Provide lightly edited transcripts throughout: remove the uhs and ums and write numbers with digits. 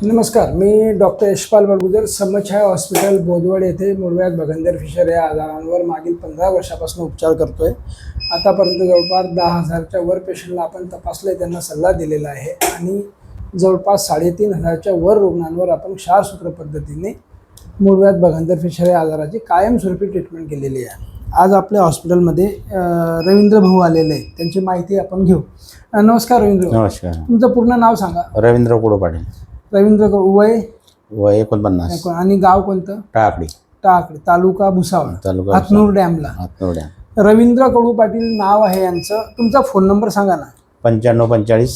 नमस्कार, मी doctor Yashpal Badgujar, समछाया hospital Bodwad येथे मुळव्याध भगंदर fissure या आजारांवर मागील 15 वर्षापासून उपचार करतोय। आतापर्यंत जवळपास 10,000च्या वर पेशंटला आपण तपासले, त्यांना सल्ला दिलेला आहे आणि जवळपास 3,500च्या वर रुग्णांवर आपण क्षारसूत्र पद्धतीने मुळव्याध भगंदर फिशर या आजाराची कायमस्वरूपी ट्रीटमेंट केलेली आहे। आज आपल्या हॉस्पिटलमध्ये रवींद्र भाऊ आलेले आहेत, त्यांची माहिती आपण घेऊ। नमस्कार रवींद्र भाऊ। नमस्कार। तुमचं पूर्ण नाव सांगा। रवींद्र कोडो पाटील। रवींद्र वय 49 आणि गाव कोणतं? टाकळी, तालुका भुसावळ, हातनूर डॅमला। रवींद्र कडू पाटील नाव आहे यांचं। तुमचा फोन नंबर सांगा ना। 9545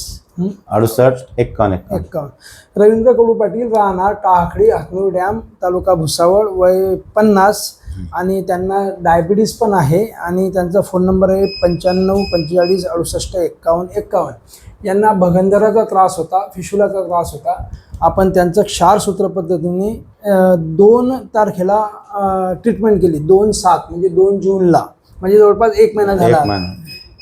68 51. रवींद्र कडू पाटील, राहणार टाकळी, हातनूर डॅम, तालुका भुसावळ, वय 50 आणि त्यांना डायबिटीज पण आहे आणि त्यांचा फोन नंबर आहे 95 45 68 51 51. यांना भगंदराचा त्रास होता, फिशुलाचा त्रास होता। आपण त्यांचं क्षारसूत्र पद्धतीने 2 तारखेला ट्रीटमेंट केली। 2/7 म्हणजे 2 जूनला, म्हणजे जवळपास 1 महिना झाला।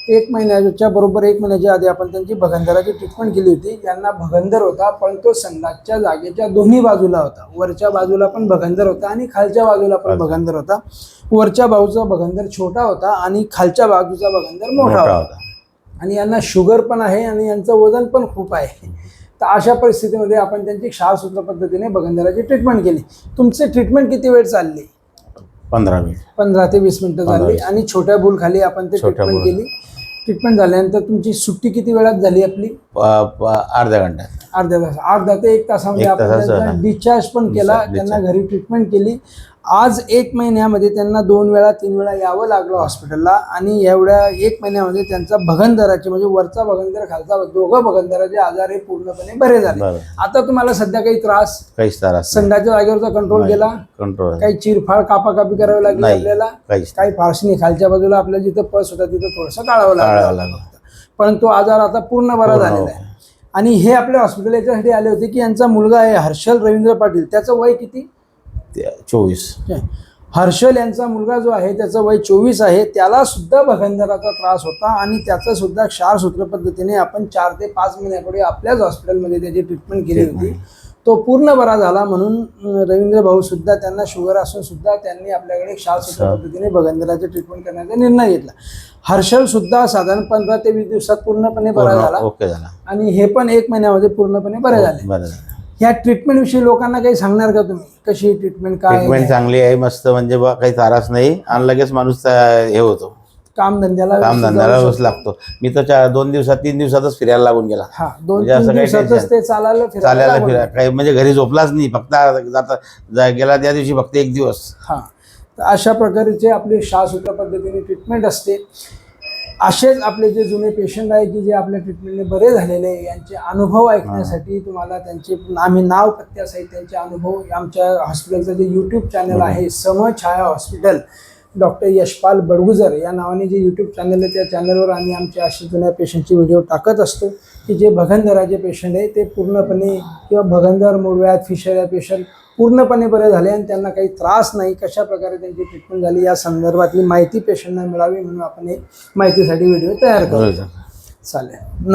1 महिन्याच्या बरोबर 1 महिन्याच्या आधी आपण त्यांची भगंदराची ट्रीटमेंट केली होती। यांना भगंदर होता, पण तो संडासच्या जागेच्या दोन्ही बाजूला होता। वरच्या बाजूला पण भगंदर होता आणि खालच्या बाजूला पण भगंदर होता। वरच्या बाजूचा भगंदर छोटा होता आणि खालच्या बाजूचा भगंदर मोठा होता। आणि यांना शुगर पण आहे आणि यांचं वजन पण खूप आहे। तर अशा परिस्थितीमध्ये आपण त्यांची क्षारसूत्र पद्धतीने भगंदराची ट्रीटमेंट केली। तुमची ट्रीटमेंट किती वेळ चालली? 15 ते 20 मिनिटं झाली आणि छोट्या बुल खाली आपण ते ट्रीटमेंट केली। ट्रीटमेंट झाल्यानंतर तुमची सुट्टी किती वेळात झाली आपली? अर्ध्या तास, अर्धा ते 1 तासामध्ये आपण डिस्चार्ज पण केला, त्यांना घरी ट्रीटमेंट केली। आज 1 महिन्यामध्ये त्यांना 2 वेळा 3 वेळा यावं लागलं हॉस्पिटलला आणि एवढ्या 1 महिन्यामध्ये त्यांचा भगंदराचे म्हणजे वरचा भगंदर खालचा दोघं भगंदराचे आजार हे पूर्णपणे बरे झाले। आता तुम्हाला सध्या काही त्रास? संडाच्या जागेवरचा कंट्रोल केला? काही चिरफाड कापाकापी करावी लागली आपल्याला? काही फारशी नाही। खालच्या बाजूला आपल्याला जिथं पस होता तिथं थोडंसं काढावं लागलं, परंतु आजार आता पूर्ण बरा झालेला आहे। आणि हे आपल्या हॉस्पिटल याच्यासाठी आले होते की यांचा मुलगा आहे हर्षल रवींद्र पाटील, त्याचं वय किती? 24. हर्षल यांचा मुलगा जो आहे त्याचं वय 24 आहे। त्याला सुद्धा भगंदराचा त्रास होता आणि त्याचं सुद्धा क्षारसूत्र पद्धतीने आपण 4 ते 5 महिन्यापूर्वी आपल्याच हॉस्पिटलमध्ये त्याची ट्रीटमेंट केली होती। तो पूर्ण बरा झाला। म्हणून रवींद्र भाऊ सुद्धा, त्यांना शुगर असून सुद्धा त्यांनी आपल्याकडे क्षारसूत्र पद्धतीने भगंदराचे ट्रीटमेंट करण्याचा निर्णय घेतला। हर्षल सुद्धा साधारण 15 ते 20 दिवसात पूर्णपणे बरा झाला आणि हे पण 1 महिन्यामध्ये पूर्णपणे बरे झाले। या ट्रीटमेंट विषयी लोकांना काही सांगणार का तुम्ही? कशी ट्रीटमेंट? काय ट्रीटमेंट चांगली आहे, मस्त, म्हणजे काही त्रास नाही आणि लगेच माणूस हे होतो, कामधंद्याला लागतो। मी तर 2 दिवसात 3 दिवसातच फिरायला लागून गेला। 2-3 दिवसातच ते चालायला फिरायला काही म्हणजे घरी झोपलाच नाही, फक्त गेला त्या दिवशी फक्त 1 दिवस। तर अशा प्रकारचे आपली क्षारसूत्र पद्धतीने ट्रीटमेंट असते। असेच आपले जे जुने पेशंट आहे की जे आपल्या ट्रीटमेंटने बरे झालेले, यांचे अनुभव ऐकण्यासाठी तुम्हाला त्यांचे आम्ही नाव पत्त्यासहित त्यांचे अनुभव आमच्या हॉस्पिटलचं जे यूट्यूब चॅनल आहे समछाया हॉस्पिटल, डॉक्टर यशपाल बडगुजर या नावाने जे यूट्यूब चॅनल आहे, त्या चॅनलवर आम्ही आमच्या अशा जुन्या पेशंटची व्हिडिओ टाकत असतो की जे भगंदराचे पेशंट आहे ते पूर्णपणे किंवा भगंदर, मुळव्याध, फिशर या पेशंट पूर्णपणे बरे झाले आणि त्यांना काही त्रास नाही, कशा प्रकारे त्यांची ट्रीटमेंट झाली या संदर्भातली माहिती पेशंटना मिळावी म्हणून आपण एक माहितीसाठी व्हिडिओ तयार करू। चालेल।